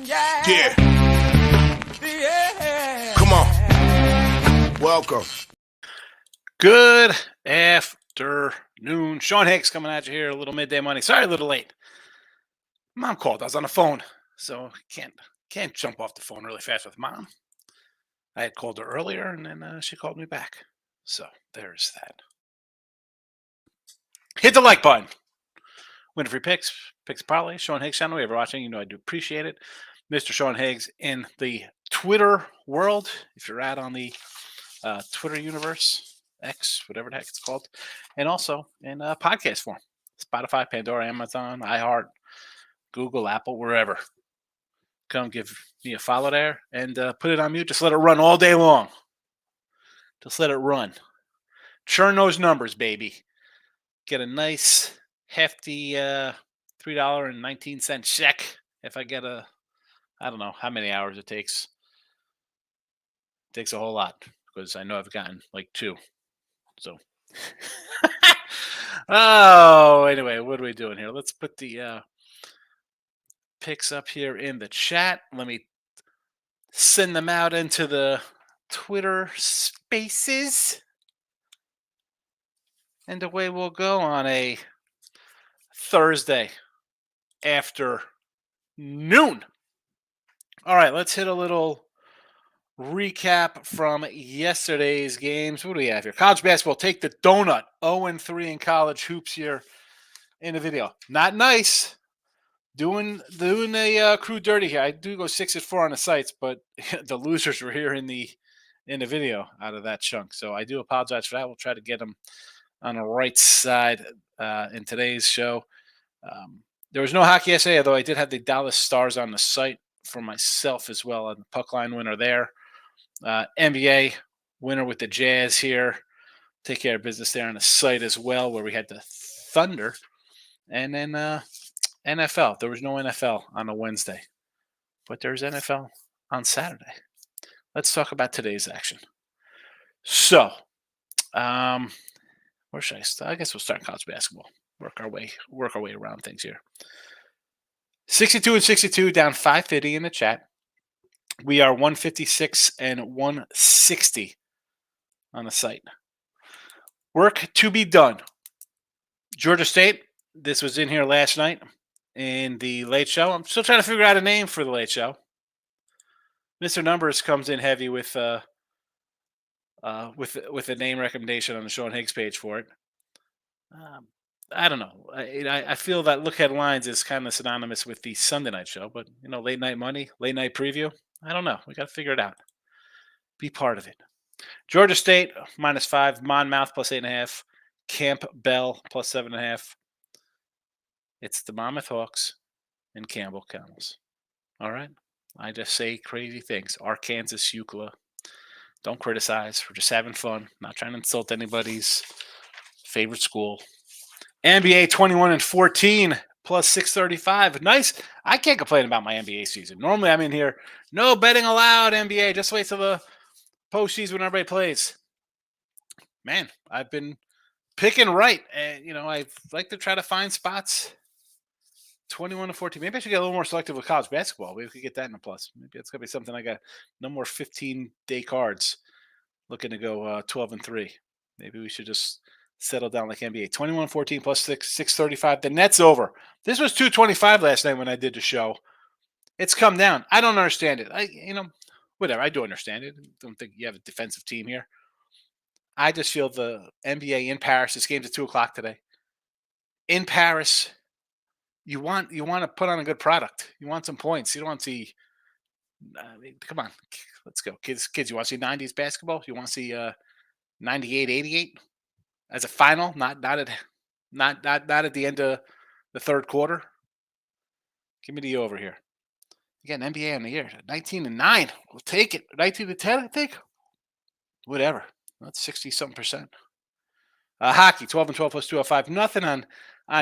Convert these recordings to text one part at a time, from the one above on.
Yeah. Come on. Welcome. Good afternoon. Sean Higgs coming at you here, a little midday morning. Sorry, a little late. Mom called. I was on the phone, so can't jump off the phone really fast with Mom. I had called her earlier, and then she called me back. So there's that. Hit the like button. Winner free picks parlay. Sean Higgs channel. If you're watching, you know I do appreciate it. Mr. Sean Higgs in the Twitter world. If you're out on the Twitter universe, X, whatever the heck it's called, and also in podcast form. Spotify, Pandora, Amazon, iHeart, Google, Apple, wherever. Come give me a follow there and put it on mute. Just let it run all day long. Just let it run. Churn those numbers, baby. Get a nice, hefty $3.19 check if I get I don't know how many hours it takes. It takes a whole lot because I know I've gotten like 2. So, anyway, what are we doing here? Let's put the picks up here in the chat. Let me send them out into the Twitter spaces. And away we'll go on a Thursday afternoon. All right, let's hit a little recap from yesterday's games. What do we have here? College basketball, take the donut. 0-3 in college hoops here in the video. Not nice. Doing the crew dirty here. I do go 6-4 on the sites, but the losers were here in the video out of that chunk. So I do apologize for that. We'll try to get them on the right side in today's show. There was no hockey yesterday, although I did have the Dallas Stars on the site for myself as well. And the puck line winner there. NBA winner with the Jazz here. Take care of business there on the site as well, where we had the Thunder. And then NFL. There was no NFL on a Wednesday, but there's NFL on Saturday. Let's talk about today's action. So, where should I start? I guess we'll start in college basketball. Work our way around things here. 62-62, down 550 in the chat. We are 156 and 160 on the site. Work to be done. Georgia State. This was in here last night in the late show. I'm still trying to figure out a name for the late show. Mr. Numbers comes in heavy with a name recommendation on the Sean Higgs page for it. I don't know. I feel that Look Headlines is kind of synonymous with the Sunday night show, but late night money, late night preview. I don't know. We got to figure it out. Be part of it. Georgia State -5, Monmouth +8.5, Campbell +7.5. It's the Monmouth Hawks and Campbell Camels. All right. I just say crazy things. Arkansas, UCLA. Don't criticize. We're just having fun. Not trying to insult anybody's favorite school. NBA 21-14 +635. Nice. I can't complain about my NBA season. Normally I'm in here. No betting allowed, NBA. Just wait till the postseason when everybody plays. Man, I've been picking right. And, I like to try to find spots. 21-14. Maybe I should get a little more selective with college basketball. Maybe we could get that in a plus. Maybe that's going to be something I got. No more 15-day cards. Looking to go 12-3. Maybe we should just settle down like NBA. 21-14 +635. The net's over. This was 225 last night when I did the show. It's come down. I don't understand it. Whatever. I do understand it. I don't think you have a defensive team here. I just feel the NBA in Paris. This game's at 2:00 today. In Paris, you want to put on a good product. You want some points. You don't want to see. Come on, let's go, kids. You want to see 90s basketball? You want to see 98-88 as a final? Not at the end of the third quarter. Give me the over here. You got an NBA on the year, 19-9. We'll take it. 19-10, I think. Whatever. That's 60-something%. Hockey, 12-12 +205. Nothing on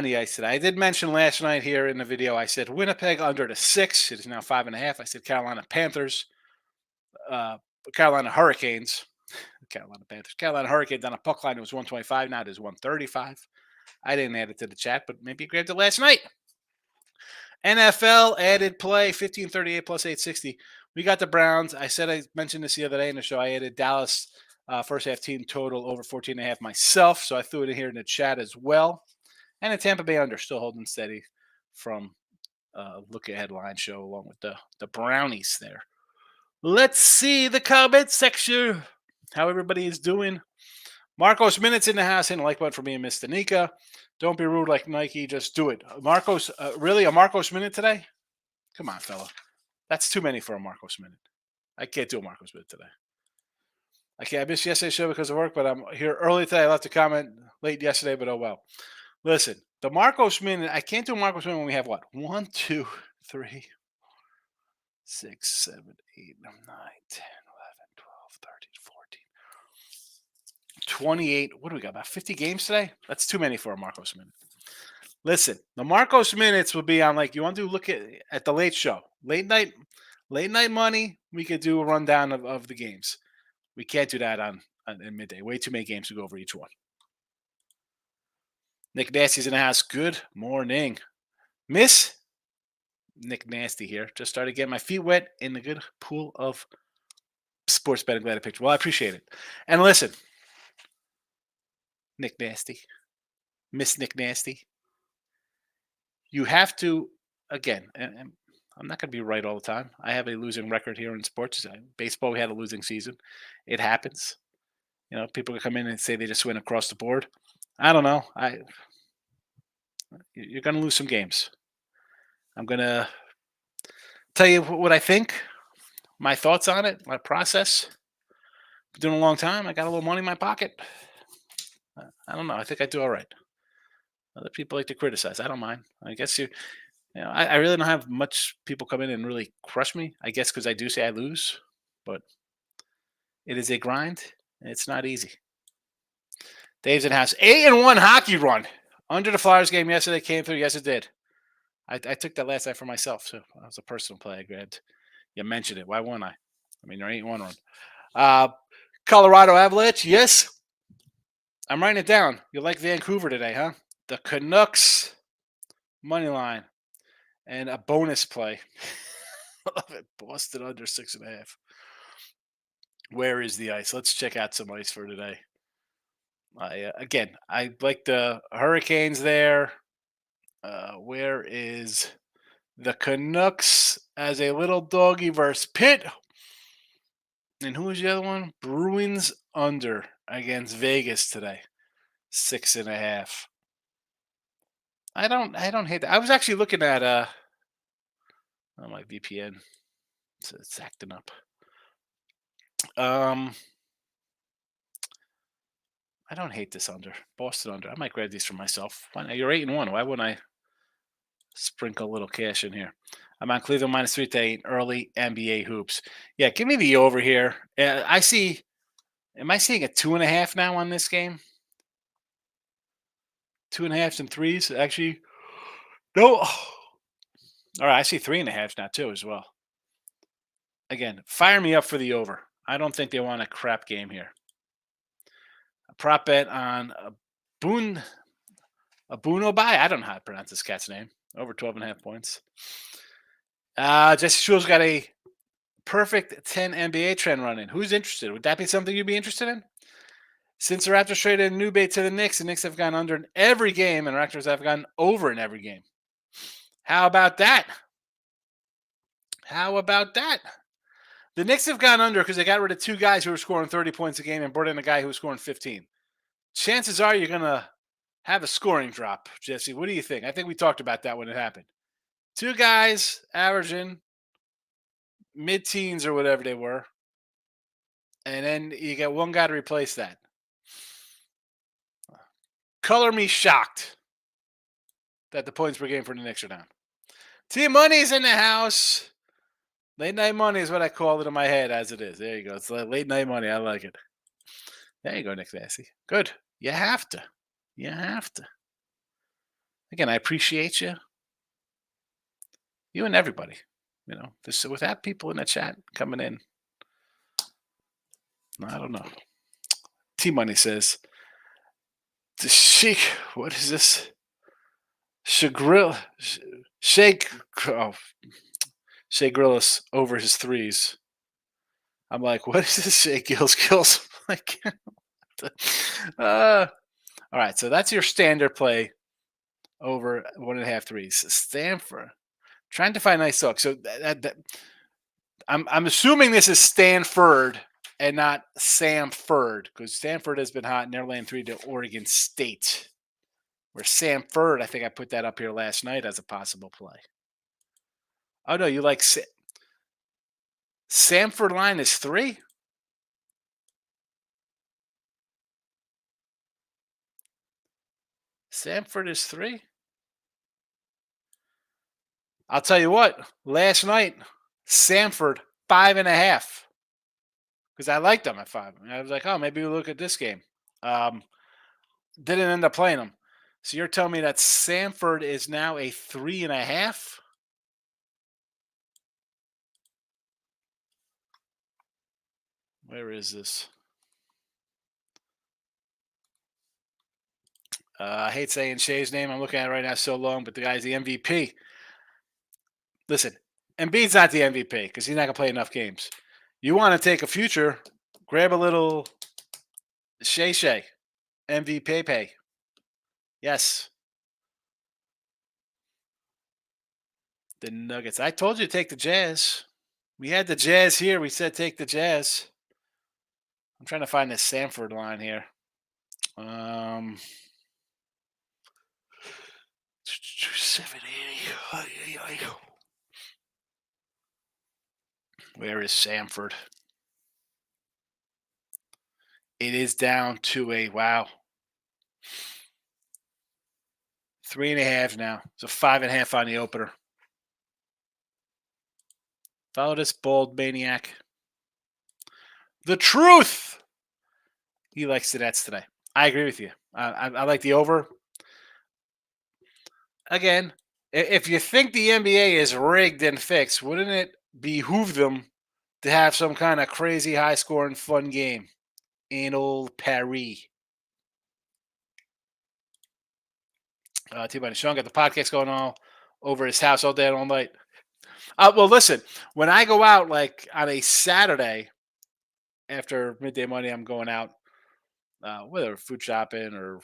the ice today. I did mention last night here in the video, I said Winnipeg under the 6. It is now 5.5. I said Carolina Panthers, Carolina Hurricanes. Carolina Panthers. Carolina Hurricanes on a puck line. It was 125. Now it is 135. I didn't add it to the chat, but maybe you grabbed it last night. NFL added play 1538 plus 860. We got the Browns. I mentioned this the other day in the show. I added Dallas first half team total over 14.5 myself. So I threw it in here in the chat as well. And the Tampa Bay under still holding steady from look ahead line show along with the Brownies there. Let's see the comment section. How everybody is doing. Marcos Minutes in the house. Hitting the like button for me and Miss Danica. Don't be rude like Nike. Just do it. Marcos, really a Marcos Minute today? Come on, fella. That's too many for a Marcos Minute. I can't do a Marcos Minute today. I missed yesterday's show because of work, but I'm here early today. I left a comment late yesterday, but oh well. Listen, the Marcos Minute, I can't do a Marcos Minute when we have what? 1, 2, 3, 6, 7, 8, 9, 10, 11, 12, 13, 14, 28. What do we got? About 50 games today? That's too many for a Marcos Minute. Listen, the Marcos Minutes will be on, like, you want to look at the late show. Late night money, we could do a rundown of the games. We can't do that on midday. Way too many games to go over each one. Nick Nasty's in the house. Good morning. Miss Nick Nasty here. Just started getting my feet wet in the good pool of sports betting. Glad I picked. Well, I appreciate it. And listen, Nick Nasty, Miss Nick Nasty, you have to, again, and I'm not going to be right all the time. I have a losing record here in sports. Baseball, we had a losing season. It happens. You know, people can come in and say they just win across the board. I don't know. You're going to lose some games. I'm going to tell you what I think, my thoughts on it, my process. Been doing a long time. I got a little money in my pocket. I don't know. I think I do all right. Other people like to criticize. I don't mind. I guess I really don't have much people come in and really crush me. I guess because I do say I lose, but it is a grind. And it's not easy. Dave's in the house. 8-1 hockey run. Under the Flyers game yesterday came through. Yes, it did. I took that last night for myself, so that was a personal play I grabbed. You mentioned it. Why wouldn't I? I mean, there ain't one run. Colorado Avalanche, yes. I'm writing it down. You like Vancouver today, huh? The Canucks money line and a bonus play. Love it. Boston under 6.5. Where is the ice? Let's check out some ice for today. I like the Hurricanes there. Where is the Canucks as a little doggy versus Pitt? And who is the other one? Bruins under against Vegas today. 6.5. I don't hate that. I was actually looking at my VPN. It's acting up. I don't hate this under. Boston under. I might grab these for myself. Why not? You're 8-1. Why wouldn't I sprinkle a little cash in here? I'm on Cleveland -3 to 8 early NBA hoops. Yeah, give me the over here. I see. Am I seeing a 2.5 now on this game? 2.5s and 3s. Actually, no. All right, I see 3.5s now too as well. Again, fire me up for the over. I don't think they want a crap game here. A prop bet on Abunobai. I don't know how to pronounce this cat's name. Over 12.5 points. Jesse Schule's got a perfect 10 NBA trend running. Who's interested? Would that be something you'd be interested in? Since the Raptors traded Newbay to the Knicks have gone under in every game, and the Raptors have gone over in every game. How about that? How about that? The Knicks have gone under because they got rid of 2 guys who were scoring 30 points a game and brought in a guy who was scoring 15. Chances are you're going to have a scoring drop, Jesse. What do you think? I think we talked about that when it happened. 2 guys averaging mid-teens or whatever they were. And then you get 1 guy to replace that. Color me shocked that the points per game for the Knicks are down. Team Money's in the house. Late night money is what I call it in my head as it is. There you go. It's like late night money. I like it. There you go, Nick Nasty. Good. You have to. You have to. Again, I appreciate you. You and everybody. You know, without people in the chat coming in, I don't know. T Money says, the Sheik, what is this? Shea, oh, Shea Grillis over his threes. I'm like, what is this Shea Gills kills? Like, all right. So that's your standard play over 1.5 threes. Stanford trying to find nice talk. So I'm assuming this is Stanford and not Samford because Stanford has been hot and they're laying 3 to Oregon State. Where Samford, I think I put that up here last night as a possible play. Oh no, you like Samford line is 3? Samford is 3? I'll tell you what, last night, Samford 5.5. Because I liked them at 5. And I was like, oh, maybe we'll look at this game. Um, didn't end up playing them. So you're telling me that Samford is now a 3.5? Where is this? I hate saying Shea's name. I'm looking at it right now so long, but the guy's the MVP. Listen, Embiid's not the MVP because he's not going to play enough games. You want to take a future, grab a little Shea MVP pay. Yes. The Nuggets. I told you to take the Jazz. We had the Jazz here. We said take the Jazz. I'm trying to find this Samford line here. 780. Where is Samford? It is down to a 3.5 now. So 5.5 on the opener. Follow this bald maniac. The truth. He likes the Nets today. I agree with you. I like the over. Again, if you think the NBA is rigged and fixed, wouldn't it behoove them to have some kind of crazy high-scoring fun game in old Paris? T-Bunny Sean got the podcast going all over his house all day and all night. Well, listen, when I go out like on a Saturday after midday Monday, I'm going out, whether food shopping or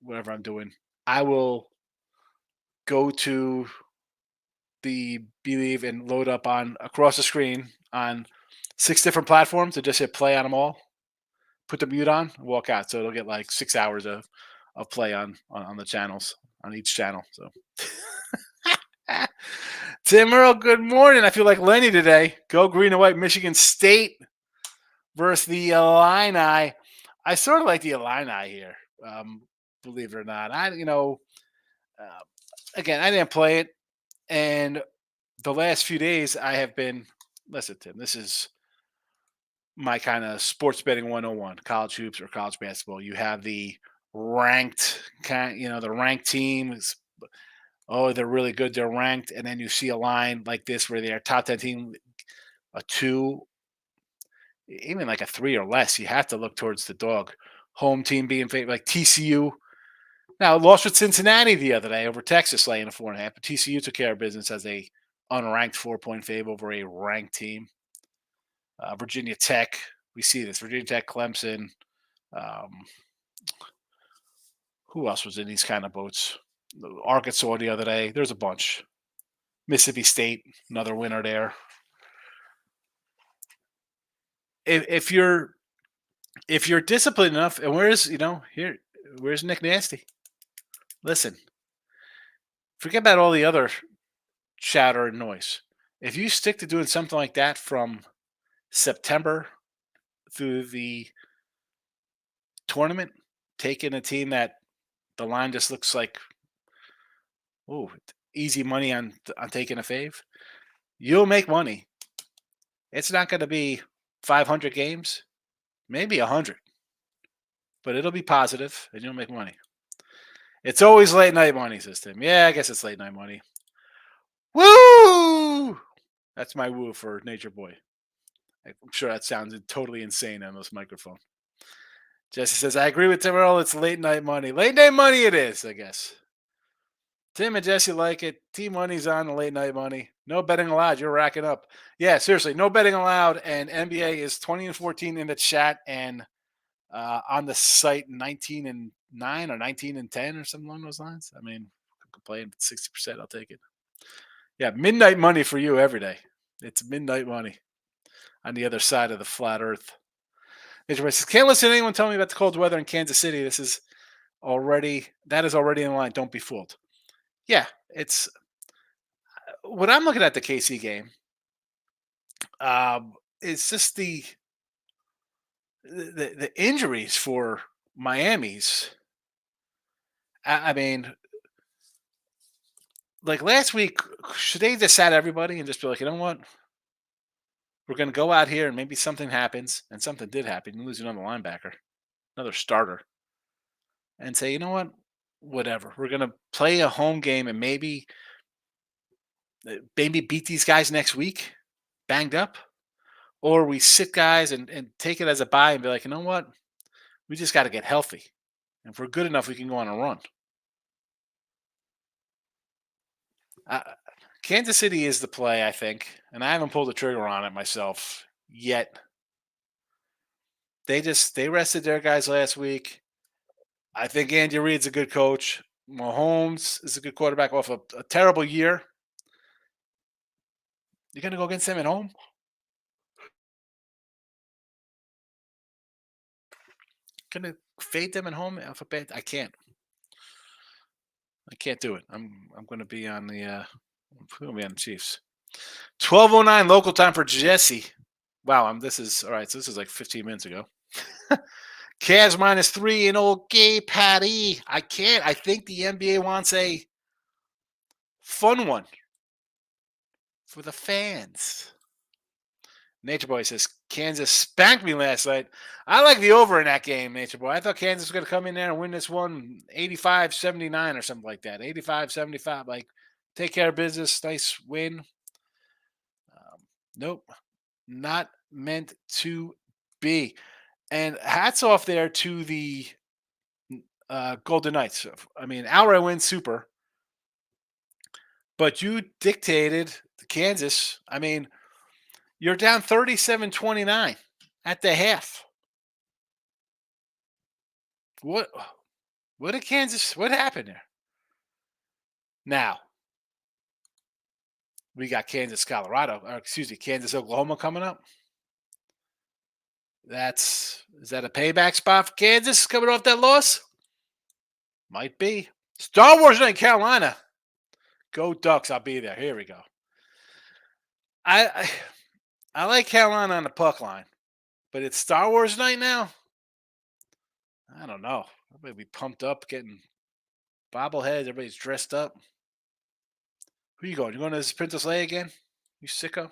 whatever I'm doing. I will go to the Believe and load up on across the screen on 6 different platforms and just hit play on them all. Put the mute on, walk out, so it'll get like 6 hours of play on the channels on each channel. So. Tim Earl, good morning. I feel like Lenny today. Go green and white. Michigan State versus the Illini. I sort of like the Illini here, believe it or not. Again, I didn't play it, and the last few days I have been. Listen, Tim, this is my kind of sports betting 101, college hoops or college basketball. You have the ranked the ranked teams. Oh, they're really good. They're ranked. And then you see a line like this where they're top 10 team, a 2, even like a 3 or less. You have to look towards the dog. Home team being favored, like TCU. Now, lost with Cincinnati the other day over Texas laying a 4.5. But TCU took care of business as a unranked 4-point fave over a ranked team. Virginia Tech, we see this. Virginia Tech, Clemson. Who else was in these kind of boats? Arkansas the other day. There's a bunch. Mississippi State, another winner there. If you're disciplined enough, and where's Nick Nasty? Listen, forget about all the other chatter and noise. If you stick to doing something like that from September through the tournament, taking a team that the line just looks like, easy money on taking a fave, you'll make money. It's not going to be 500 games, maybe 100, but it'll be positive and you'll make money. It's always late night money, system. Yeah, I guess it's late night money. Woo! That's my woo for Nature Boy. I'm sure that sounded totally insane on this microphone. Jesse says, I agree with Tim Earl. It's late night money. Late night money it is, I guess. Tim and Jesse like it. T-Money's on the late night money. No betting allowed. You're racking up. Yeah, seriously, no betting allowed. And NBA is 20-14 in the chat and on the site 19-9 or 19-10 or something along those lines. I mean, playing 60%, I'll take it. Yeah, midnight money for you every day. It's midnight money on the other side of the flat Earth. Nature Boy says, can't listen to anyone tell me about the cold weather in Kansas City. That is already in line. Don't be fooled. Yeah, it's when I'm looking at the KC game. It's just the injuries for Miami's. I mean, like last week, should they just sat everybody and just be like, you know what? We're going to go out here and maybe something happens, and something did happen. You lose another linebacker, another starter, and say, you know what? Whatever. We're going to play a home game and maybe beat these guys next week, banged up, or we sit guys and take it as a bye and be like, you know what? We just got to get healthy. And if we're good enough, we can go on a run. Uh, Kansas City is the play, I think, and I haven't pulled the trigger on it myself yet. They rested their guys last week. I think Andy Reid's a good coach. Mahomes is a good quarterback off a terrible year. You're going to go against them at home? Going to fade them at home off a bad? I can't. I can't do it. I'm going to be on the Chiefs. 12:09 local time for Jesse. Wow, this is all right. So this is like 15 minutes ago. Cavs -3 in old gay Patty. I can't. I think the NBA wants a fun one for the fans. Nature Boy says Kansas spanked me last night. I like the over in that game, Nature Boy. I thought Kansas was going to come in there and win this one 85-79 or something like that. 85-75. Like, take care of business. Nice win. Nope. Not meant to be. And hats off there to the Golden Knights. I mean, outright win, super. But you dictated Kansas. I mean, you're down 37-29 at the half. What did Kansas, what happened there? Now, we got Kansas, Oklahoma coming up. Is that a payback spot for Kansas coming off that loss? Might be. Star Wars night, Carolina. Go Ducks! I'll be there. Here we go. I like Carolina on the puck line, but it's Star Wars night now. I don't know. Everybody be pumped up, getting bobbleheads. Everybody's dressed up. Who you going? You going to this Princess Leia again? You sicko.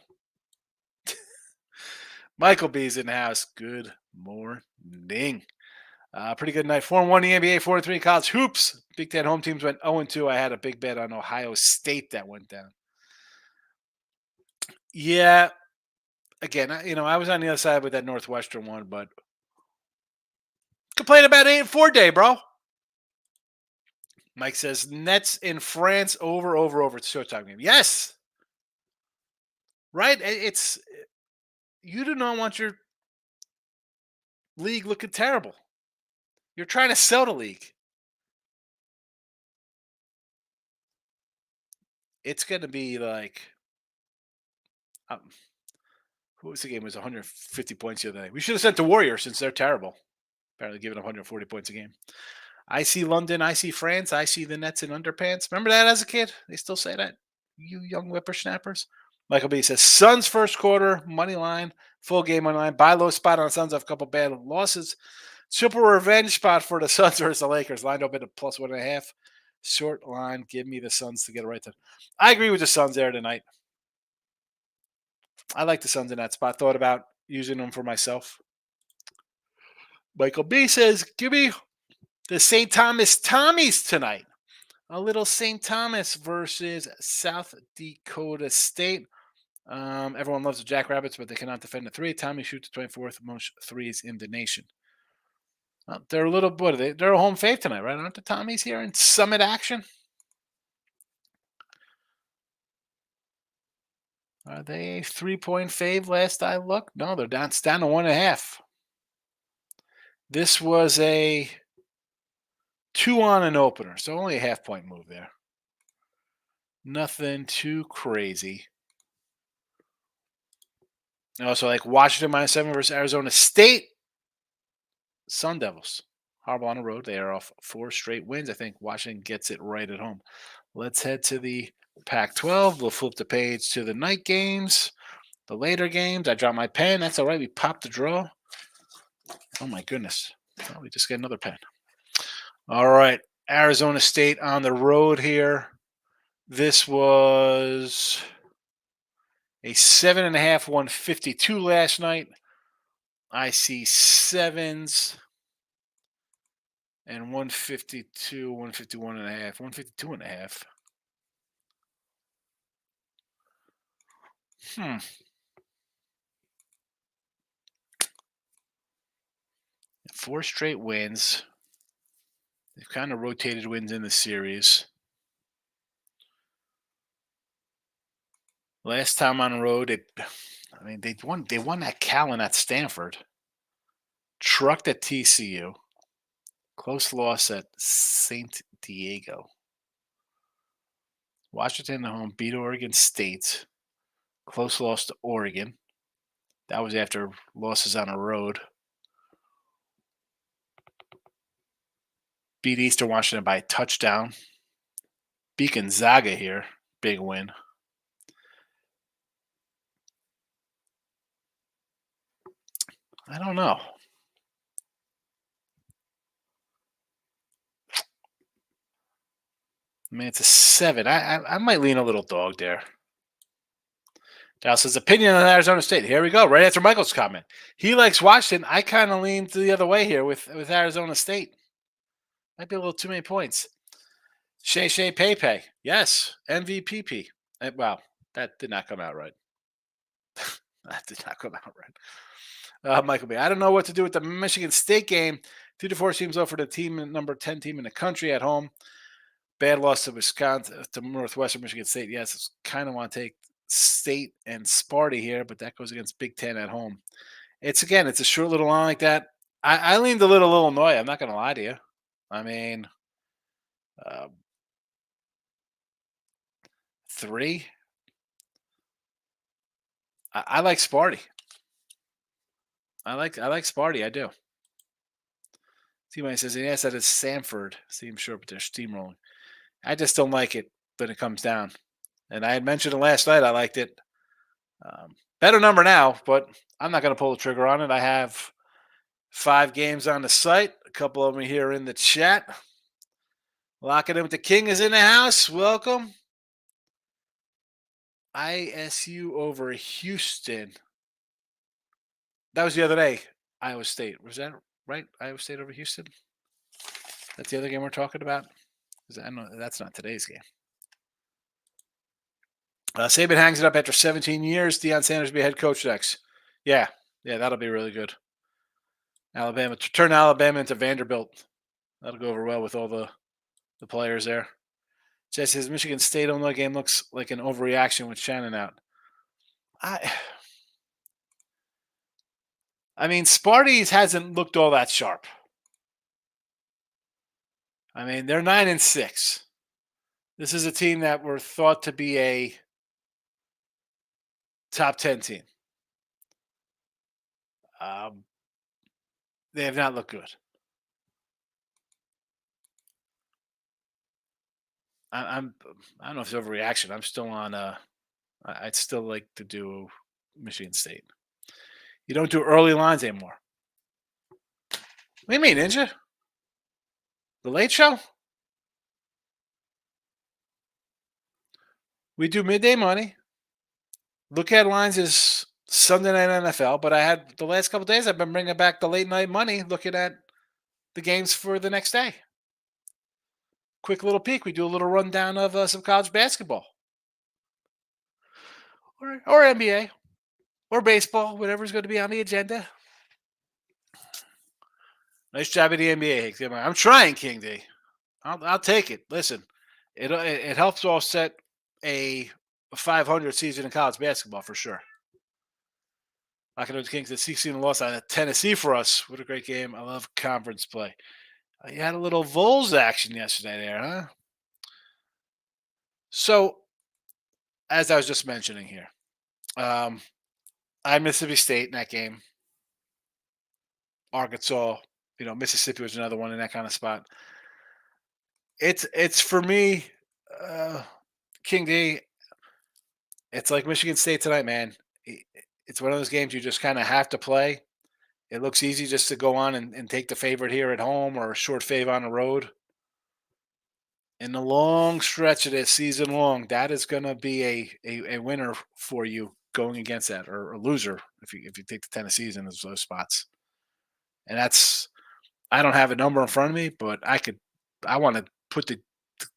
Michael B's in the house. Good morning. Pretty good night. 4-1 the NBA, 4-3 college hoops. Big Ten home teams went 0-2. I had a big bet on Ohio State that went down. Yeah. Again, I was on the other side with that Northwestern one, but complain about 8-4 day, bro. Mike says Nets in France over. It's a Showtime game. Yes. Right? You do not want your league looking terrible. You're trying to sell the league. It's going to be like, what was the game? It was 150 points the other day. We should have sent the Warriors since they're terrible. Apparently giving up 140 points a game. I see London. I see France. I see the Nets in underpants. Remember that as a kid? They still say that? You young whippersnappers. Michael B says, Suns first quarter, money line, full game money line. Buy low spot on Suns. Have a couple bad losses. Super revenge spot for the Suns versus the Lakers. Lined open at +1.5. Short line. Give me the Suns to get it right there. I agree with the Suns there tonight. I like the Suns in that spot. Thought about using them for myself. Michael B says, give me the St. Thomas Tommies tonight. A little St. Thomas versus South Dakota State. Everyone loves the Jackrabbits, but they cannot defend the 3. Tommy shoots the 24th most threes in the nation. They're a little bit. They're a home fave tonight, right? Aren't the Tommies here in Summit action? Are they a 3-point fave last I looked? No, they're down. It's down to 1.5. This was a 2 on an opener, so only a half-point move there. Nothing too crazy. I also like Washington -7 versus Arizona State. Sun Devils. Horrible on the road. They are off 4 straight wins. I think Washington gets it right at home. Let's head to the Pac-12. We'll flip the page to the night games, the later games. I dropped my pen. That's all right. We popped the draw. Oh, my goodness. Oh, we just get another pen. All right. Arizona State on the road here. This was a 7.5, 152 last night. I see 7s and 152, 151.5, 152.5. Hmm. 4 straight wins. They've kind of rotated wins in the series. Last time on the road, they won that Callan at Stanford. Trucked at TCU. Close loss at St. Diego. Washington at home beat Oregon State. Close loss to Oregon. That was after losses on the road. Beat Eastern Washington by a touchdown. Beat Gonzaga here. Big win. I don't know. I mean, it's a 7. I might lean a little dog there. Dallas says opinion on Arizona State. Here we go. Right after Michael's comment. He likes Washington. I kind of lean to the other way here with Arizona State. Might be a little too many points. Shay Pepe. Yes. MVPP. Wow. That did not come out right. That did not come out right. Michael B. I don't know what to do with the Michigan State game. 2-4 seems low for the team, number 10 team in the country at home. Bad loss to Wisconsin, to Northwestern Michigan State. Yes, kind of want to take State and Sparty here, but that goes against Big Ten at home. It's a short little line like that. I leaned a little Illinois. I'm not going to lie to you. I mean, 3. I like Sparty. I like Sparty. I do. T-Money says, yes, that is Samford. Seems short, but they're steamrolling. I just don't like it when it comes down. And I had mentioned it last night. I liked it. Better number now, but I'm not going to pull the trigger on it. I have 5 games on the site. A couple of them here in the chat. Locking in with the King is in the house. Welcome. ISU over Houston. That was the other day. Iowa State. Was that right? Iowa State over Houston? That's the other game we're talking about? I know that's not today's game. Saban hangs it up after 17 years. Deion Sanders will be head coach next. Yeah, that'll be really good. Alabama, turn Alabama into Vanderbilt. That'll go over well with all the players there. Jesse says Michigan State Illinois game looks like an overreaction with Shannon out. I mean, Sparty's hasn't looked all that sharp. I mean, they're 9-6. This is a team that were thought to be a top 10 team. They have not looked good. I don't know if it's overreaction. I'm still on. I'd still like to do Michigan State. You don't do early lines anymore. What do you mean, Ninja? The Late Show? We do midday money. Look at lines is Sunday night NFL, but I had the last couple of days I've been bringing back the late night money, looking at the games for the next day. Quick little peek. We do a little rundown of some college basketball, or NBA, or baseball, whatever's going to be on the agenda. Nice job at the NBA. I'm trying, King D. I'll take it. Listen, it helps offset a 500 season in college basketball for sure. Locking up the Kings, the 16 loss on Tennessee for us. What a great game. I love conference play. You had a little Vols action yesterday there, huh? So, as I was just mentioning here, um, I had Mississippi State in that game. Arkansas, Mississippi was another one in that kind of spot. It's for me, uh, King D. It's like Michigan State tonight, man. It's one of those games you just kind of have to play. It looks easy just to go on and take the favorite here at home or a short fave on the road. In the long stretch of this season long, that is going to be a winner for you going against that, or a loser if you take the Tennessees in those spots. And that's I don't have a number in front of me, but I want to put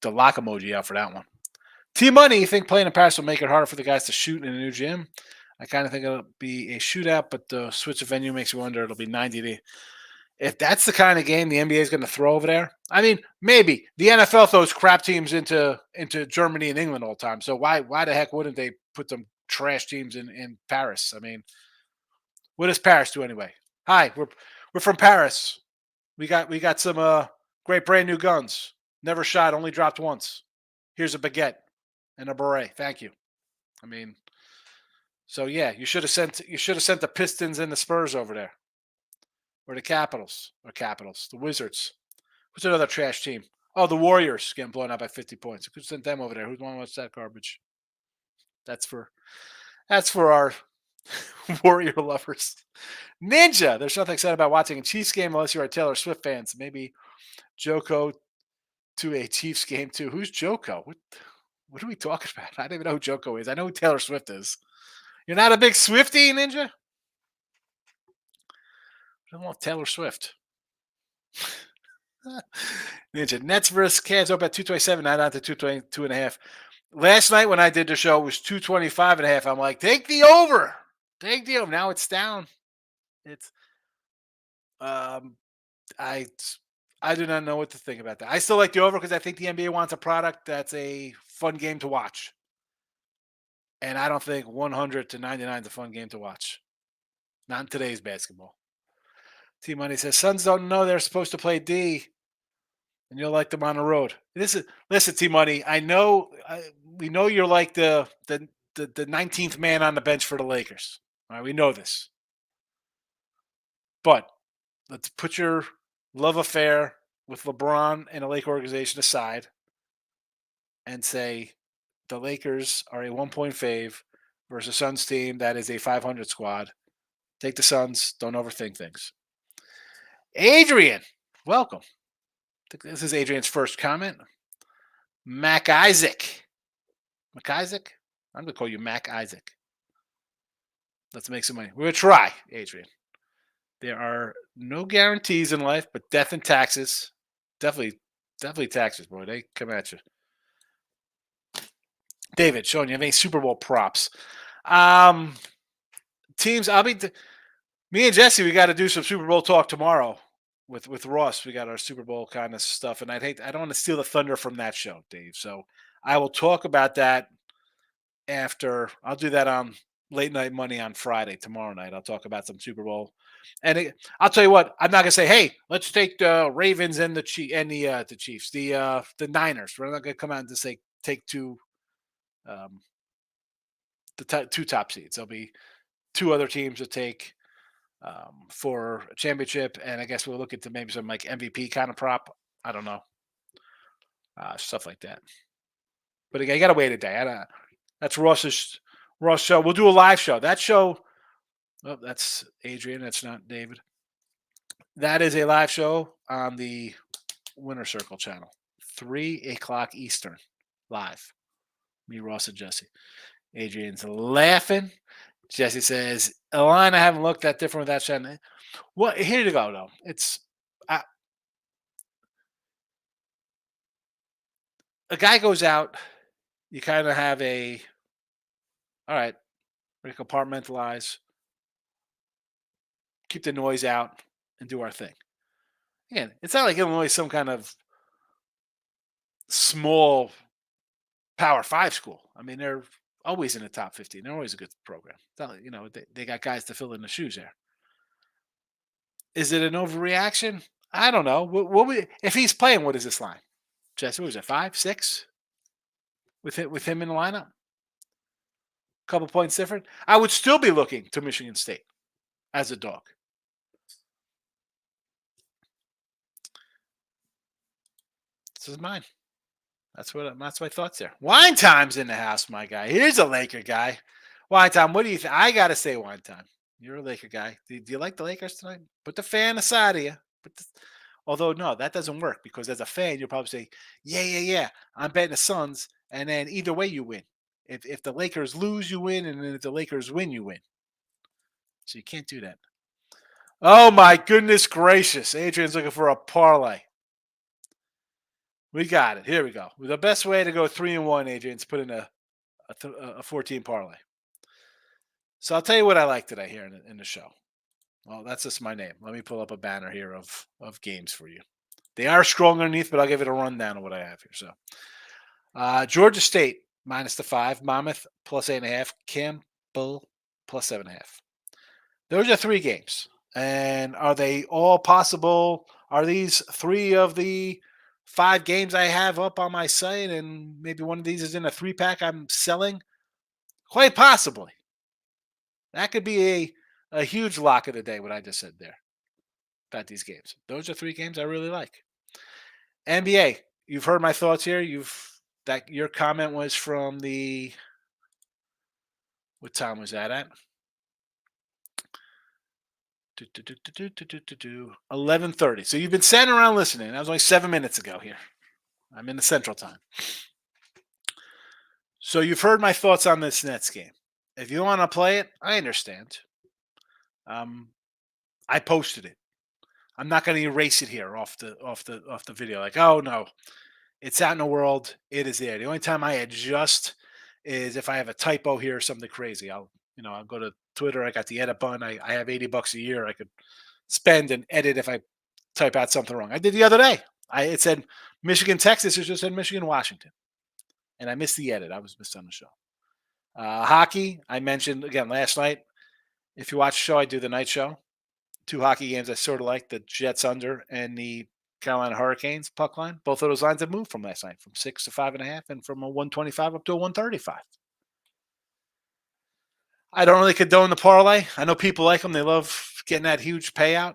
the lock emoji out for that one. T Money, you think playing in Paris will make it harder for the guys to shoot in a new gym? I kind of think it'll be a shootout, but the switch of venue makes you wonder. It'll be 90 to. If that's the kind of game the NBA is going to throw over there, I mean, maybe the NFL throws crap teams into Germany and England all the time. So why the heck wouldn't they put some trash teams in Paris? I mean, what does Paris do anyway? Hi, we're from Paris. We got some great brand new guns. Never shot, only dropped once. Here's a baguette and a beret. Thank you. I mean, so yeah, you should have sent the Pistons and the Spurs over there, or the Capitals, the Wizards. Who's another trash team? Oh, the Warriors getting blown out by 50 points. You could send them over there. Who's want to watch that garbage? That's for our Warrior lovers. Ninja. There's nothing exciting about watching a Chiefs game unless you're a Taylor Swift fans. Maybe Joko to a Chiefs game too. Who's Joko? What are we talking about? I don't even know who Joko is. I know who Taylor Swift is. You're not a big Swiftie, Ninja? I don't want Taylor Swift. Ninja. Nets versus Cavs up at 227, not down to 222.5. Last night when I did the show, it was 225.5. I'm like, take the over. Take the over. Now it's down. It's I do not know what to think about that. I still like the over because I think the NBA wants a product that's a fun game to watch. And I don't think 100 to 99 is a fun game to watch. Not in today's basketball. T Money says Suns don't know they're supposed to play D, and you'll like them on the road. Listen, T Money. We know you're like the 19th man on the bench for the Lakers. All right, we know this, but let's put your love affair with LeBron and the Lake organization aside, and say the Lakers are a 1-point fave versus Suns team that is a 500 squad. Take the Suns. Don't overthink things. Adrian, welcome. This is Adrian's first comment. Mac Isaac. I'm going to call you Mac Isaac. Let's make some money. We're going to try, Adrian. There are no guarantees in life, but death and taxes. Definitely taxes, boy. They come at you. David, Sean, you have any Super Bowl props? Teams, me and Jesse, we got to do some Super Bowl talk tomorrow with Ross. We got our Super Bowl kind of stuff, and I don't want to steal the thunder from that show, Dave. So I will talk about that after. I'll do that on Late Night Money on Friday, tomorrow night. I'll talk about some Super Bowl, and I'll tell you what. I'm not gonna say, hey, let's take the Ravens and the Chiefs, the Niners. We're not gonna come out and say take two, two top seeds. There'll be two other teams to take for a championship, and I guess we'll look into maybe some like MVP kind of prop. I don't know, stuff like that. But again, you got to wait a day. That's Ross show. We'll do a live show. That show. Oh, that's Adrian. That's not David. That is a live show on the Winner Circle channel, 3:00 Eastern, live. Me, Ross, and Jesse. Adrian's laughing. Jesse says, a line I haven't looked at different with that channel. Well, here you go, though. It's a guy goes out, you kind of have all right, we compartmentalize, keep the noise out, and do our thing. Again, it's not like Illinois is some kind of small Power 5 school. I mean, they're Always in the top 15. They're always a good program. They got guys to fill in the shoes there. Is it an overreaction? I don't know. If he's playing, what is this line? Jesse, what was it, 5, 6? With him in the lineup? Couple points different. I would still be looking to Michigan State as a dog. This is mine. That's my thoughts there. Wine Time's in the house, my guy. Here's a Laker guy. Wine Time, what do you think? I gotta say Wine Time. You're a Laker guy. Do you like the Lakers tonight? Put the fan aside of you. Although no, that doesn't work because as a fan, you'll probably say, yeah. I'm betting the Suns, and then either way you win. If the Lakers lose, you win, and then if the Lakers win, you win. So you can't do that. Oh my goodness gracious! Adrian's looking for a parlay. We got it. Here we go. The best way to go 3-1, Adrian's put in a 14 parlay. So I'll tell you what I like today here in the show. Well, that's just my name. Let me pull up a banner here of games for you. They are strong underneath, but I'll give it a rundown of what I have here. So, Georgia State minus the 5, Monmouth plus 8.5, Campbell plus 7.5. Those are 3 games. And are they all possible? Are these 3 of the 5 games I have up on my site, and maybe one of these is in a 3-pack I'm selling? Quite possibly. That could be a huge lock of the day, what I just said there about these games. Those are 3 games I really like. NBA, you've heard my thoughts here. Your comment was from what time was that at? 11:30. So you've been sitting around listening. That was only 7 minutes ago here. I'm in the Central Time. So you've heard my thoughts on this Nets game. If you want to play it, I understand. I posted it. I'm not going to erase it here off the video. Like, oh no, it's out in the world. It is there. The only time I adjust is if I have a typo here or something crazy. I'll go to Twitter. I got the edit button. I have $80 a year. I could spend and edit if I type out something wrong. I did the other day. It said Michigan, Texas. It just said Michigan, Washington, and I missed the edit. I was missed on the show. Hockey, I mentioned again last night. If you watch the show, I do the night show. 2 hockey games I sort of like, the Jets under and the Carolina Hurricanes puck line. Both of those lines have moved from last night, from 6 to 5.5, and from a 125 up to a 135. I don't really condone the parlay. I know people like them. They love getting that huge payout.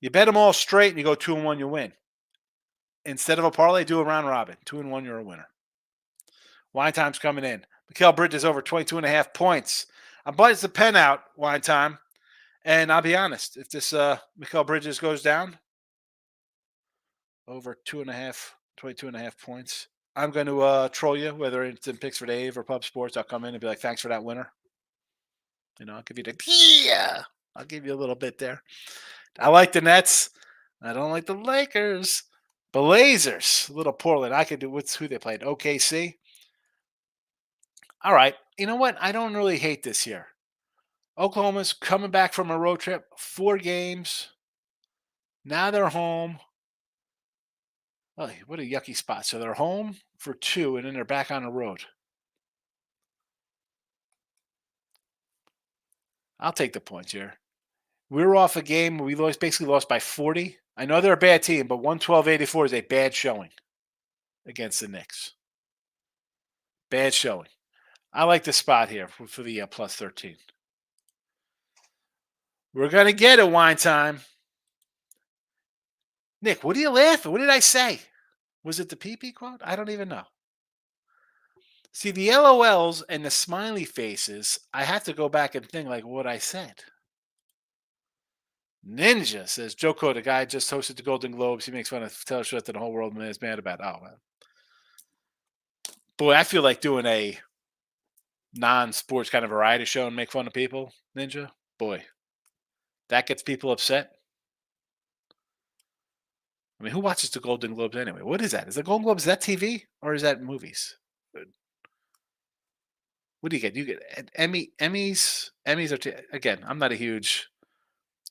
You bet them all straight and you go 2-1, you win. Instead of a parlay, do a round robin. 2-1, you're a winner. Wine Time's coming in. Mikal Bridges over 22.5 points. I'm biting the pen out, Wine Time. And I'll be honest, if this Mikal Bridges goes down over 22.5 points, I'm going to troll you, whether it's in Picks for Dave or Pub Sports. I'll come in and be like, thanks for that winner. I'll give you I'll give you a little bit there. I like the Nets. I don't like the Lakers. Blazers, a little Portland. I could do who they played. OKC. All right. You know what? I don't really hate this year. Oklahoma's coming back from a road trip, 4 games. Now they're home. Oh, what a yucky spot. So they're home for 2, and then they're back on the road. I'll take the points here. We were off a game where we basically lost by 40. I know they're a bad team, but 112-84 is a bad showing against the Knicks. Bad showing. I like the spot here for the plus 13. We're going to get it, Wine Time. Nick, what are you laughing? What did I say? Was it the PP quote? I don't even know. See, the LOLs and the smiley faces, I have to go back and think like what I said. Ninja says, Joko, the guy just hosted the Golden Globes. He makes fun of Taylor Swift and the whole world is mad about it. Oh, man. Boy, I feel like doing a non-sports kind of variety show and make fun of people, Ninja. Boy, that gets people upset. I mean, who watches the Golden Globes anyway? What is that? Is the Golden Globes, is that TV or is that movies? What do you get? You get Emmys. Emmys are again. I'm not a huge.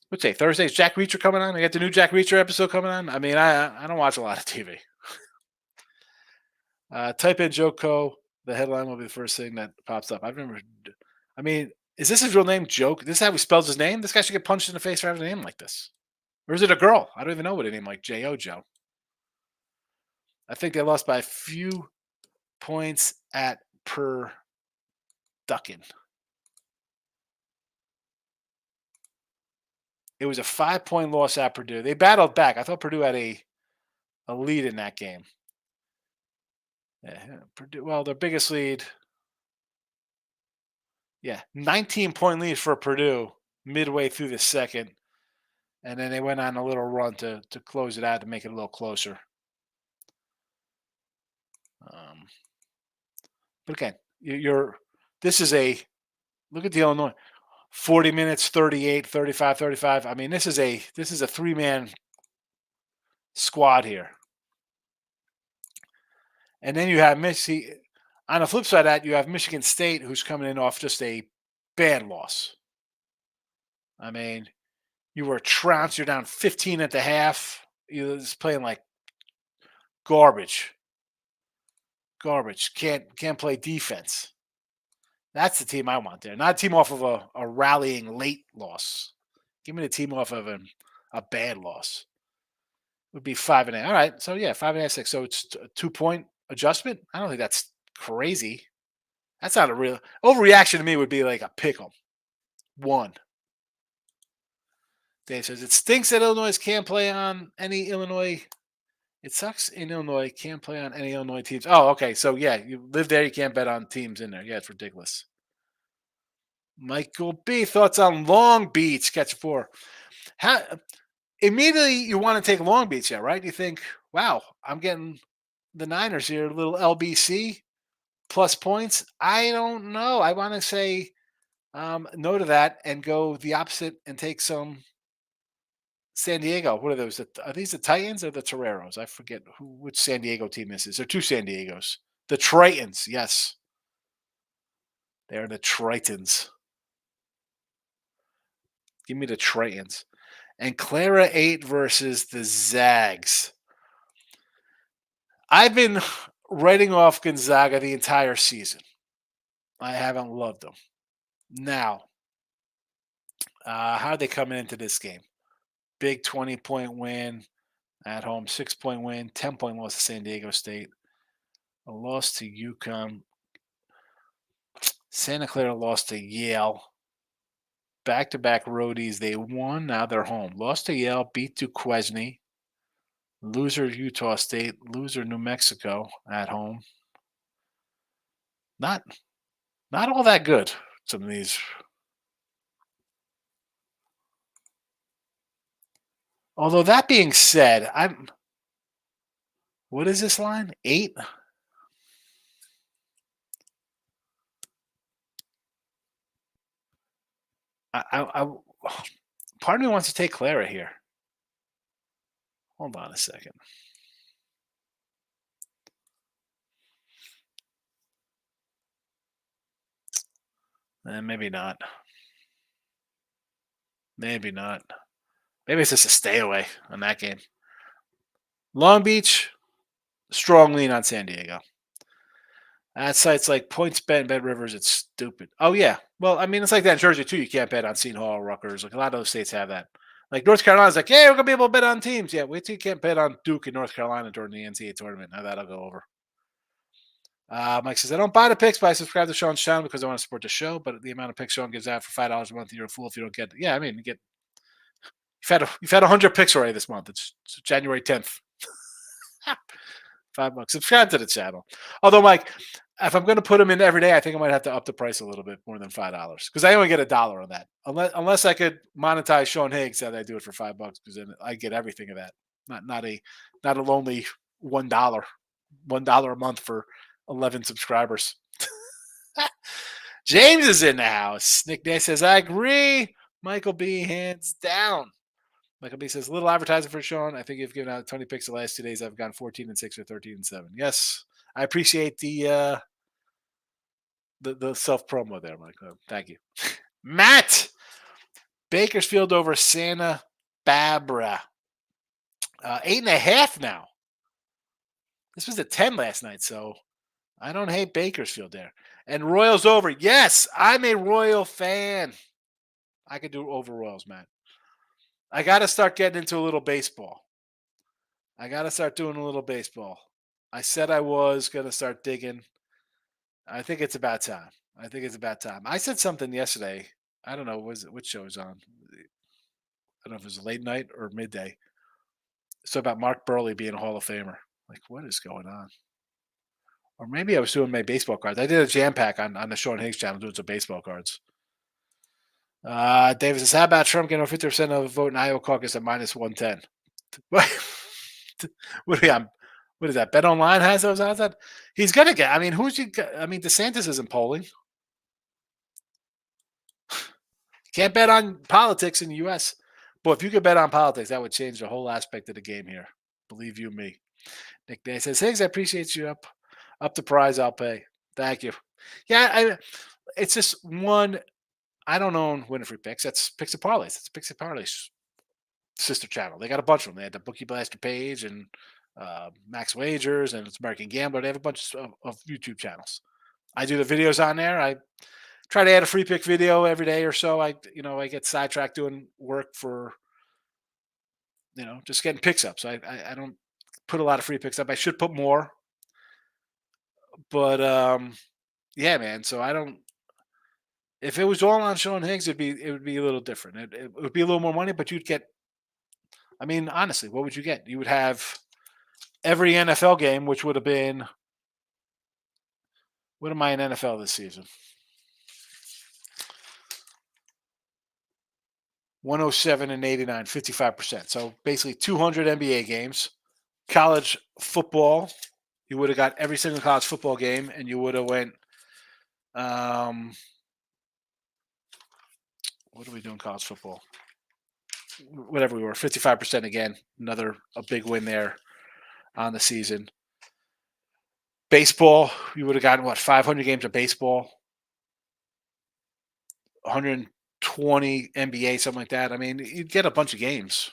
What's say Thursday? Is Jack Reacher coming on? I got the new Jack Reacher episode coming on. I mean, I don't watch a lot of TV. Type in Joko. The headline will be the first thing that pops up. I've never. I mean, is this his real name? Joke. This is how he spells his name. This guy should get punched in the face for having a name like this. Or is it a girl? I don't even know what a name like J.O. Joe. I think they lost by a few points at per ducking. It was a 5-point loss at Purdue. They battled back. I thought Purdue had a lead in that game. Yeah, Purdue. Well, their biggest lead. Yeah, 19-point lead for Purdue midway through the second, and then they went on a little run to close it out to make it a little closer. But again, you're this is a look at the Illinois 40 minutes, 38, 35, 35. I mean, this is a 3-man squad here. And then you have Michigan. On the flip side of that, you have Michigan State, who's coming in off just a bad loss. I mean, you were trounced. You're down 15 at the half. You're just playing like garbage. Garbage. Can't play defense. That's the team I want there. Not a team off of a rallying late loss. Give me the team off of a bad loss. It would be 5.5. All right. So yeah, 5.5, 6. So it's a 2-point adjustment. I don't think that's crazy. That's not a real overreaction to me. Would be like a pick 'em. 1. Dave says it stinks that Illinois can't play on any Illinois. It sucks in Illinois can't play on any Illinois teams. Oh, okay. So yeah, you live there, you can't bet on teams in there. Yeah, it's ridiculous. Michael B. Thoughts on Long Beach? Catch 4. How immediately you want to take Long Beach, yeah, right? You think, wow, I'm getting the Niners here, a little LBC plus points. I don't know. I want to say no to that and go the opposite and take some San Diego. What are those? Are these the Titans or the Toreros? I forget which San Diego team this is. There are 2 San Diegos. The Tritons, yes. They're the Tritons. Give me the Tritons. And Clara 8 versus the Zags. I've been writing off Gonzaga the entire season. I haven't loved them. Now, how are they coming into this game? Big 20-point win at home, 6-point win, 10-point loss to San Diego State, a loss to UConn. Santa Clara lost to Yale. Back-to-back roadies. They won. Now they're home. Lost to Yale. Beat Duquesne. Loser Utah State. Loser New Mexico at home. Not all that good. Some of these. Although that being said, what is this line? 8? I part of me wants to take Clara here. Hold on a second. Maybe not. Maybe not. Maybe it's just a stay away on that game. Long Beach, strong lean on San Diego. At sites like Points Bet and Bet Rivers, it's stupid. Oh, yeah. Well, I mean, it's like that in Jersey, too. You can't bet on Seton Hall or Rutgers. Like, a lot of those states have that. Like, North Carolina's like, yeah, we're going to be able to bet on teams. Yeah, wait till you can't bet on Duke and North Carolina during the NCAA tournament. Now that'll go over. Mike says, I don't buy the picks, but I subscribe to Sean's channel because I want to support the show. But the amount of picks Sean gives out for $5 a month, you're a fool if you don't get it. Yeah, I mean, you've had 100 picks already this month. It's January 10th. $5. Subscribe to the channel. Although, Mike, if I'm going to put them in every day, I think I might have to up the price a little bit more than $5 because I only get $1 on that. Unless I could monetize Sean Higgs, that I do it for $5 because then I get everything of that. Not a lonely $1 a month for 11 subscribers. James is in the house. Nick Day says, I agree. Michael B, hands down. Michael B says, little advertising for Sean. I think you've given out 20 picks the last 2 days. I've gone 14-6 or 13-7. Yes, I appreciate the self promo there, Michael. Thank you. Matt, Bakersfield over Santa Barbara. 8.5 now. This was a 10 last night, so I don't hate Bakersfield there. And Royals over. Yes, I'm a Royal fan. I could do over Royals, man. I got to start getting into a little baseball. I got to start doing a little baseball. I said I was going to start digging. I think it's about time. I think it's about time. I said something yesterday. I don't know which show was on. I don't know if it was late night or midday. So about Mark Burley being a Hall of Famer. Like, what is going on? Or maybe I was doing my baseball cards. I did a jam pack on the Sean Higgs channel doing some baseball cards. David says, how about Trump getting over 50% of the vote in Iowa caucus at minus 110? What, what are we on? What is that? Bet Online has those odds on? He's going to get, I mean, DeSantis isn't polling. Can't bet on politics in the U.S. But if you could bet on politics, that would change the whole aspect of the game here. Believe you me. Nick Day says, Higgs, I appreciate you up the prize. I'll pay. Thank you. Yeah, it's just one. I don't own Winifred Picks. That's Picks and Parlays. It's Picks and Parlays sister channel. They got a bunch of them. They had the Bookie Blaster page and Max Wagers and it's American Gambler. They have a bunch of YouTube channels. I do the videos on there. I try to add a free pick video every day or so. I get sidetracked doing work for just getting picks up. So I don't put a lot of free picks up. I should put more, but yeah, man. So I don't. If it was all on Sean Higgs, it would be a little different. It would be a little more money, but you'd get. I mean, honestly, what would you get? You would have every NFL game, which would have been. What am I in NFL this season? 107 and 89, 55%. So basically 200 NBA games. College football, you would have got every single college football game, and you would have went. What are we doing college football? Whatever we were, 55% again. A big win there on the season. Baseball, you would have gotten 500 games of baseball, 120 NBA, something like that. I mean, you'd get a bunch of games,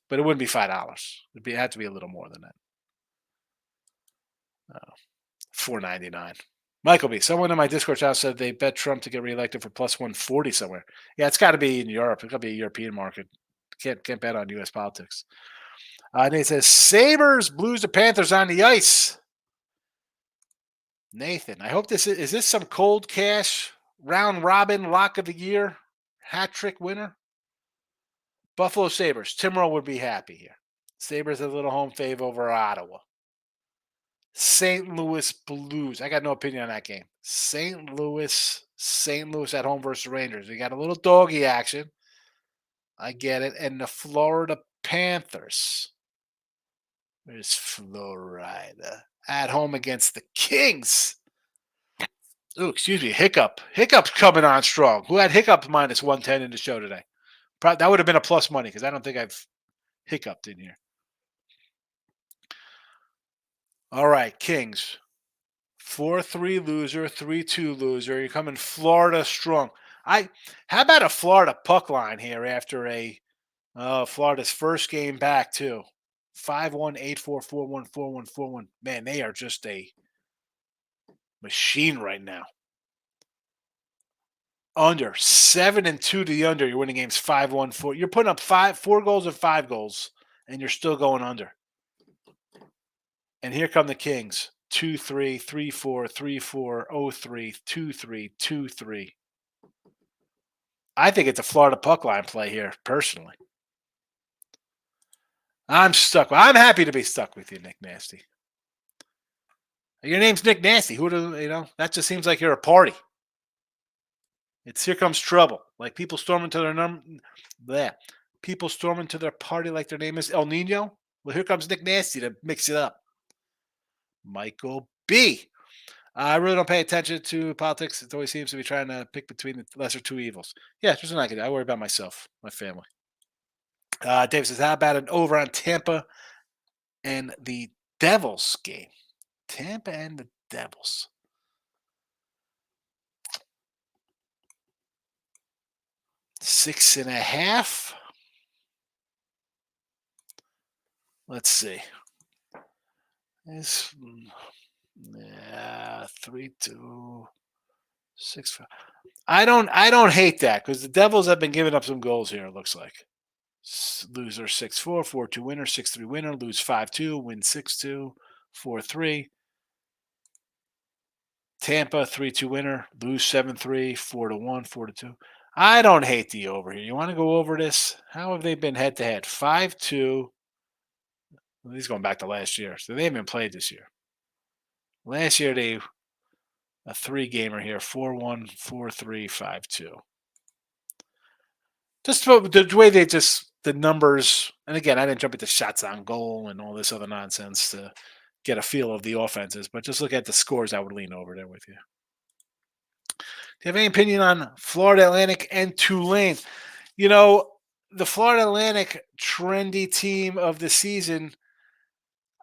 but it wouldn't be $5. It had to be a little more than that. $4.99. Michael B. Someone in my Discord channel said they bet Trump to get reelected for plus 140 somewhere. Yeah, it's got to be in Europe. It's got to be a European market. Can't bet on U.S. politics. And it says Sabres, Blues, the Panthers on the ice. Nathan, I hope this is this some cold cash round robin lock of the year hat trick winner. Buffalo Sabres. Timro would be happy here. Sabres a little home fave over Ottawa. St. Louis Blues. I got no opinion on that game. St. Louis at home versus Rangers. We got a little doggy action. I get it. And the Florida Panthers. There's Florida at home against the Kings. Oh, excuse me. Hiccup. Hiccup's coming on strong. Who had Hiccup minus 110 in the show today? That would have been a plus money because I don't think I've hiccuped in here. All right, Kings. 4-3 loser, 3-2 loser. You're coming Florida strong. How about a Florida puck line here after Florida's first game back too? 5-1, 8-4, 4-1, 4-1, 4-1. Man, they are just a machine right now. Under 7-2 to the under. You're winning games 5-1, 4. You're putting up 4 goals and 5 goals, and you're still going under. And here come the Kings. 2-3, 3-4, 3-4, 0-3, 2-3, 2-3. I think it's a Florida puck line play here, personally. I'm stuck. I'm happy to be stuck with you, Nick Nasty. Your name's Nick Nasty. That just seems like you're a party. It's here comes trouble. Like people storming to People storming to their party like their name is El Nino. Well, here comes Nick Nasty to mix it up. Michael B. I really don't pay attention to politics. It always seems to be trying to pick between the lesser two evils. Yeah, there's nothing I can do. I worry about myself, my family. Dave says, how about an over on Tampa and the Devils game? Tampa and the Devils. 6.5. Let's see. Yeah, 3-2, 6-5. I don't hate that because the Devils have been giving up some goals here. It looks like loser 6-4, 4-2 winner, 6-3 winner, lose 5-2, win 6-2, 4-3. Tampa 3-2 winner, lose 7-3, 4-1, 4-2. I don't hate the over here. You want to go over this? How have they been head to head? 5-2. Well, he's going back to last year, so they haven't played this year. Last year they a three gamer here, 4-1, 4-3, 5-2. Just the way they just the numbers, and again, I didn't jump into shots on goal and all this other nonsense to get a feel of the offenses, but just look at the scores. I would lean over there with you. Do you have any opinion on Florida Atlantic and Tulane? You know, the Florida Atlantic trendy team of the season.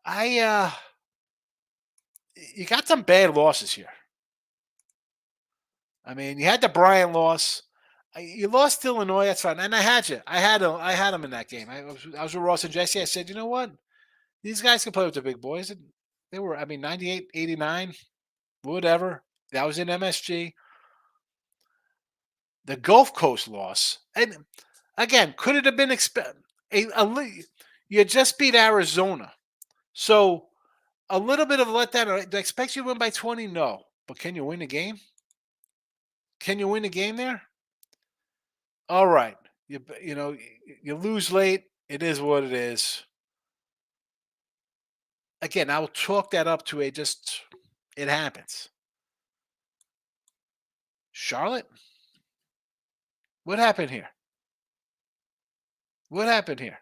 I you got some bad losses here. I mean, you had the Bryant loss. You lost to Illinois. That's fine. And I had you. I had them in that game. I was with Ross and Jesse. I said, you know what? These guys can play with the big boys. And they were, 98, 89, whatever. That was in MSG. The Gulf Coast loss. And again, could it have been you just beat Arizona. So a little bit of a letdown. Do I expect you to win by 20? No. But can you win a game? Can you win a game there? All right. You lose late. It is what it is. Again, I will chalk that up to it happens. Charlotte? What happened here? What happened here?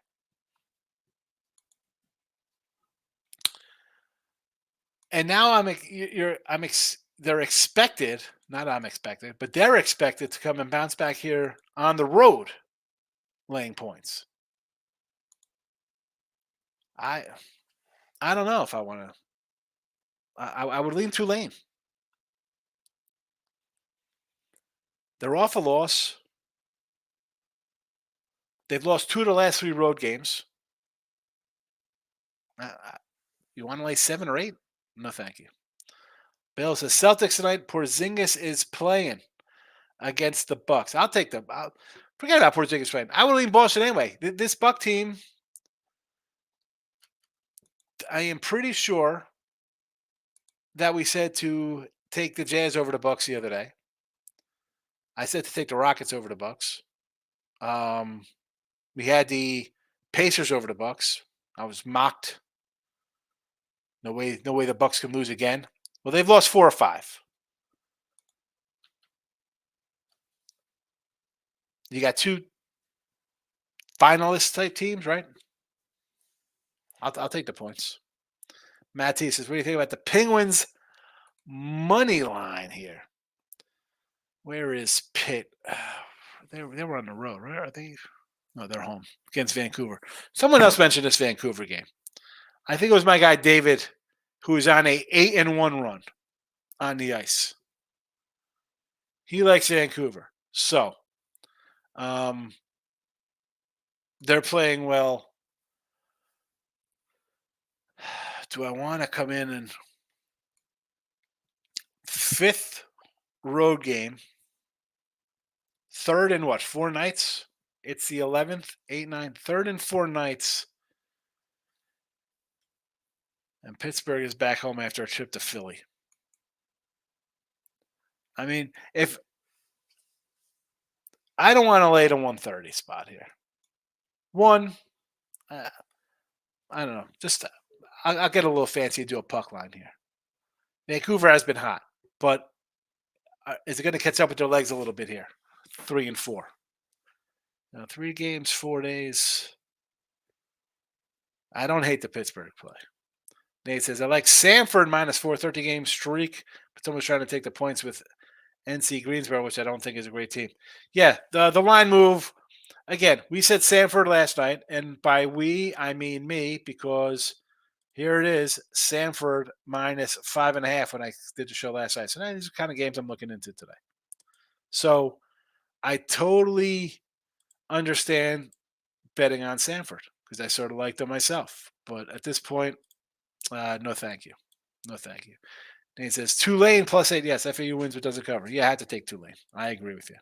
And now they're expected, not I'm expected, but they're expected to come and bounce back here on the road, laying points. I don't know if I want to. I would lean Tulane. They're off a loss. They've lost 2 of the last 3 road games. You want to lay 7 or 8? No, thank you. Bill says Celtics tonight. Porzingis is playing against the Bucks. I'll take them. Forget about Porzingis playing. I would lean Boston anyway. This Buck team, I am pretty sure that we said to take the Jazz over the Bucks the other day. I said to take the Rockets over the Bucks. We had the Pacers over the Bucks. I was mocked. No way the Bucks can lose again. Well, they've lost 4 or 5. You got 2 finalist type teams, right? I'll take the points. Matt T says, "What do you think about the Penguins money line here? Where is Pitt? They were on the road, right? Are they? No, they're home against Vancouver. Someone else mentioned this Vancouver game. I think it was my guy David, who is on a 8-1 run on the ice. He likes Vancouver, so they're playing well. Do I want to come in and 5th road game, 3rd in what, 4 nights? It's the 11th, 8, 9, 3rd and 4 nights. And Pittsburgh is back home after a trip to Philly. I mean, if I don't want to lay the 130 spot here. One, I don't know. Just I'll get a little fancy and do a puck line here. Vancouver has been hot, but is it going to catch up with their legs a little bit here? 3 and 4. Now, 3 games, 4 days. I don't hate the Pittsburgh play. Nate says, I like Sanford minus 430 game streak, but someone's trying to take the points with NC Greensboro, which I don't think is a great team. Yeah, the line move. Again, we said Sanford last night, and by we, I mean me, because here it is, Sanford minus 5.5 when I did the show last night. So now these are the kind of games I'm looking into today. So I totally understand betting on Sanford because I sort of like them myself. But at this point, no thank you. No, thank you. And he says Tulane +8. Yes, FAU wins but doesn't cover. Yeah, I had to take Tulane. I agree with you.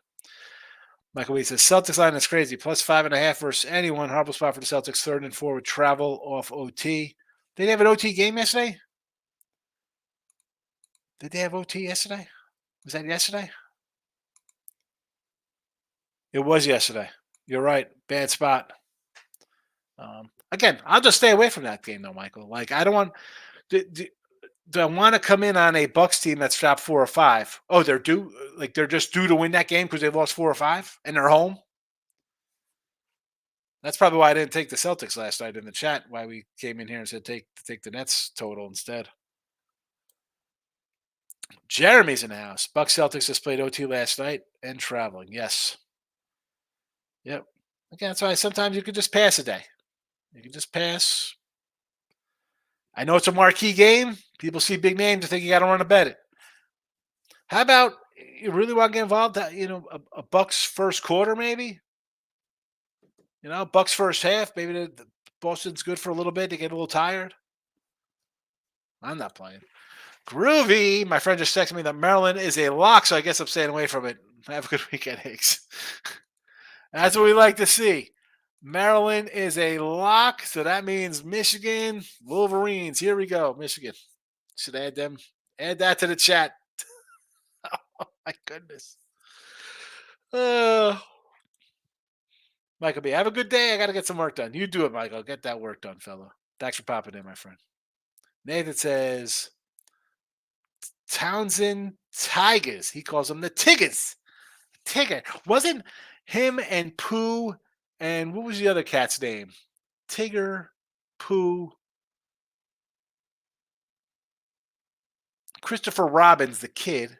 Michael Lee says Celtics line is crazy. +5.5 versus anyone. Horrible spot for the Celtics. 3rd and 4 with travel off OT. Did they have an OT game yesterday? Did they have OT yesterday? Was that yesterday? It was yesterday. You're right. Bad spot. Again, I'll just stay away from that game though, Michael. Like I don't want. Do I want to come in on a Bucks team that's dropped 4 or 5? Oh, they're due. Like they're just due to win that game because they've lost 4 or 5 and they're home. That's probably why I didn't take the Celtics last night in the chat. Why we came in here and said take the Nets total instead. Jeremy's in the house. Bucks Celtics just played OT last night and traveling. Yes. Yep. Again, that's why sometimes you could just pass a day. You can just pass. I know it's a marquee game. People see big names and think you got to run a bet it. How about you really want to get involved? A Bucks first quarter maybe. Bucks first half. Maybe the Boston's good for a little bit. They get a little tired. I'm not playing. Groovy. My friend just texted me that Maryland is a lock, so I guess I'm staying away from it. Have a good weekend, Higgs. That's what we like to see. Maryland is a lock, so that means Michigan, Wolverines. Here we go, Michigan. Should add them. Add that to the chat. Oh, my goodness. Michael B, have a good day. I got to get some work done. You do it, Michael. Get that work done, fella. Thanks for popping in, my friend. Nathan says, Townsend Tigers. He calls them the Tigers. Tigger. Wasn't him and Pooh and what was the other cat's name? Tigger, Pooh, Christopher Robbins, the kid.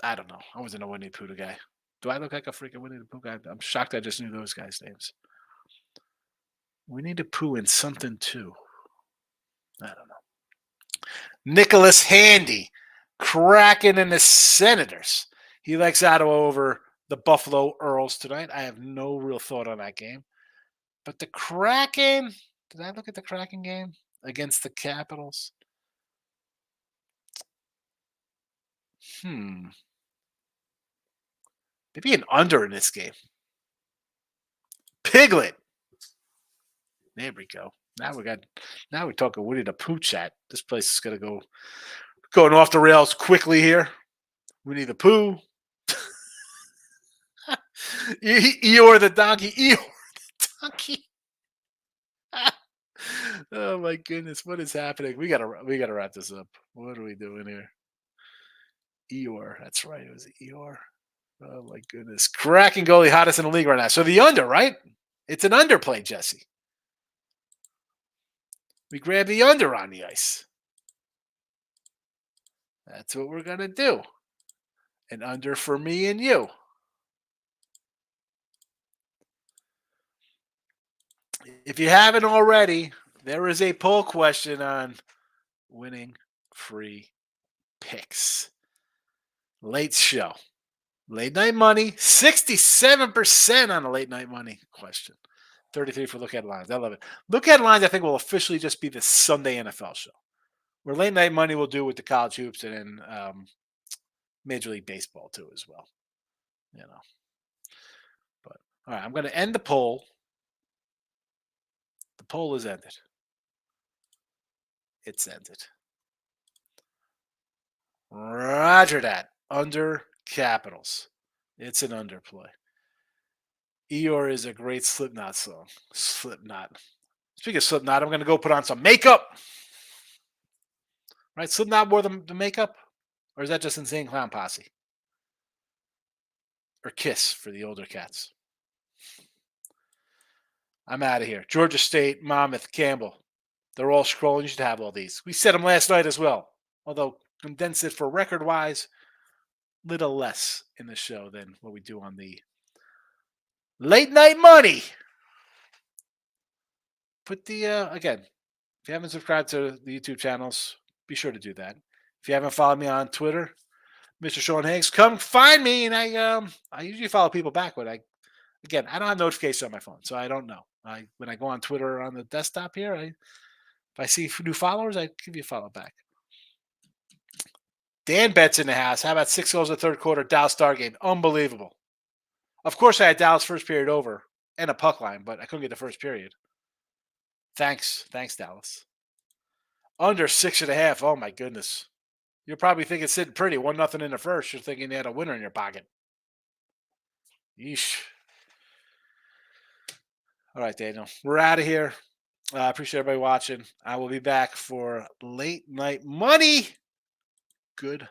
I don't know. I wasn't a Winnie the Pooh guy. Do I look like a freaking Winnie the Pooh guy? I'm shocked I just knew those guys' names. Winnie the Pooh and something too. I don't know. Nicholas Handy, Kraken and the Senators. He likes Ottawa over the Buffalo Earls tonight. I have no real thought on that game. But the Kraken, did I look at the Kraken game against the Capitals? Maybe an under in this game. Piglet. There we go. Now we're talking Winnie the Pooh chat. This place is going off the rails quickly here. Winnie the Pooh. Eeyore the donkey. Eeyore the donkey. Oh my goodness, what is happening? We gotta wrap this up. What are we doing here? Eeyore, that's right. It was Eeyore. Oh my goodness, Kraken goalie hottest in the league right now. So the under, right? It's an underplay, Jesse. We grab the under on the ice. That's what we're gonna do. An under for me and you. If you haven't already, there is a poll question on winning free picks. Late show. Late night money. 67% on the late night money question. 33 for Look Ahead Lines. I love it. Look Ahead Lines, I think, will officially just be the Sunday NFL show. Where late night money will do with the college hoops and then Major League Baseball too as well. But all right, I'm going to end the poll. The poll is ended. It's ended. Roger that. Under Capitals. It's an underplay. Eeyore is a great Slipknot song. Slipknot. Speaking of Slipknot, I'm going to go put on some makeup. Right? Slipknot wore the makeup? Or is that just Insane Clown Posse? Or Kiss for the older cats? I'm out of here. Georgia State, Monmouth, Campbell. They're all scrolling. You should have all these. We said them last night as well. Although condensed it for record-wise, little less in the show than what we do on the late night money. Put the, again, if you haven't subscribed to the YouTube channels, be sure to do that. If you haven't followed me on Twitter, Mr. Sean Higgs, come find me. And I usually follow people back, but I don't have notifications on my phone, so I don't know. When I go on Twitter on the desktop here, If I see new followers, I give you a follow back. Dan Betts in the house. How about 6 goals in the third quarter? Dallas Star game. Unbelievable. Of course, I had Dallas first period over and a puck line, but I couldn't get the first period. Thanks, Dallas. Under 6.5. Oh my goodness. You're probably thinking sitting pretty. 1-0 in the first. You're thinking you had a winner in your pocket. Yeesh. All right, Daniel. We're out of here. I appreciate everybody watching. I will be back for late night money. Good